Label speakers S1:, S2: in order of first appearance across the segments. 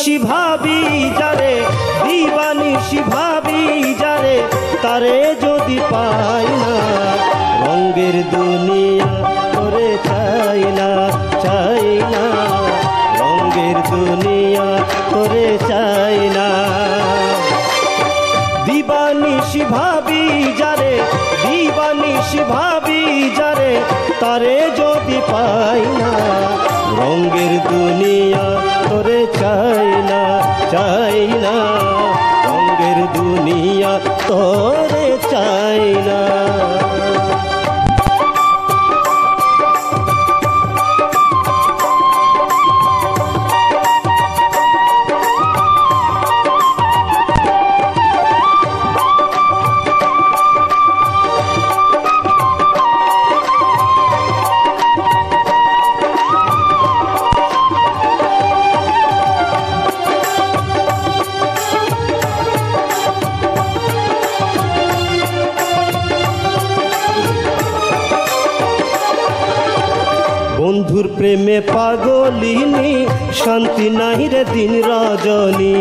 S1: দিবানিশি ভাবি যারে, দিবানিশি ভাবি যারে, তারে যদি পাই না, রঙের দুনিয়া তোরে চাই না, চাই না, রঙের দুনিয়া তোরে চাই না। দিবানিশি ভাবি যারে, দিবানিশি ভাবি যারে, তারে যদি পাই না, রঙের দুনিয়া তোরে চাই না, চাই না, রঙের দুনিয়া তোরে চাই না। বন্ধুর প্রেমে পাগলিনী, শান্তি নাই রে দিন রজনী।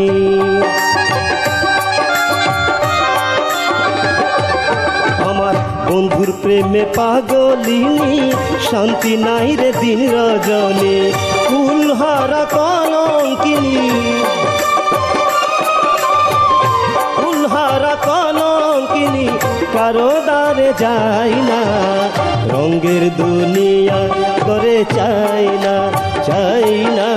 S1: আমার বন্ধুর প্রেমে পাগলিনী, শান্তি নাই রে দিন রজনী। ফুলহারা কলঙ্কিনী, ফুলহারা কলঙ্কিনী, কারো দ্বারে যায় না, রঙের দুনিয়া তোরে চাই না, চাই না,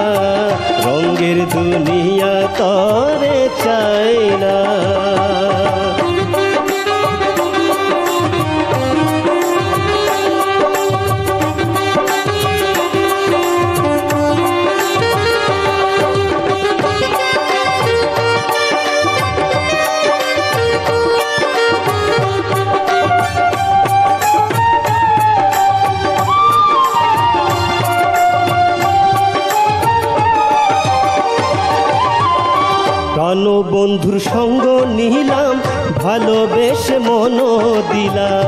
S1: রঙের দুনিয়া তোরে চাই না। কানো বন্ধুর সঙ্গ নিলাম, ভালোবেসে মন দিলাম।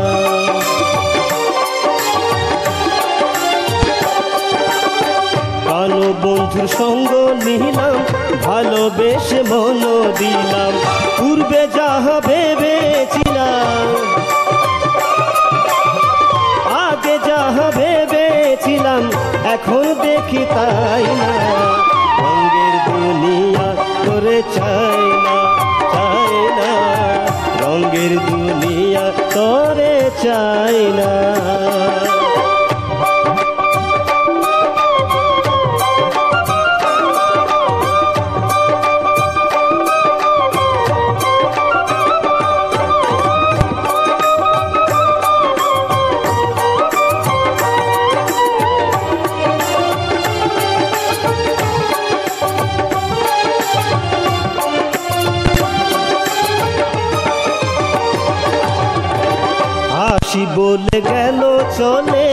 S1: কানো বন্ধুর সঙ্গ নিলাম, ভালোবেসে মন দিলাম। পূর্বে যাহা ভেবেছিলাম, আগে যাহা ভেবেছিলাম, এখন দেখি তাই না, রঙের দুনিয়া তোরে চাই না, চাই না, রঙের দুনিয়া তোরে চাই না। হাসি বলে গেল চলে,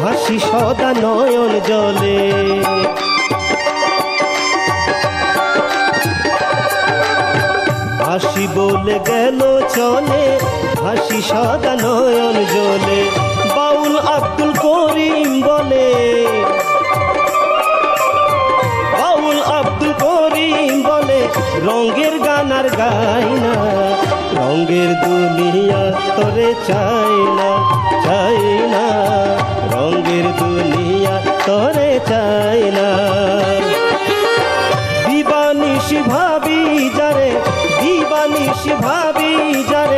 S1: হাসি সদা নয়ন জলে। হাসি বলে গেল চলে, হাসি সদা নয়ন জলে। বাউল আব্দুল করিম বলে, বাউল আব্দুল করিম বলে, রঙের গান আর গাই না, রঙের দুনিয়া তোরে চাই না, চাই না, রঙের দুনিয়া তোরে চাই না। দিবানিশি ভাবি যারে, দিবানিশি ভাবি যারে,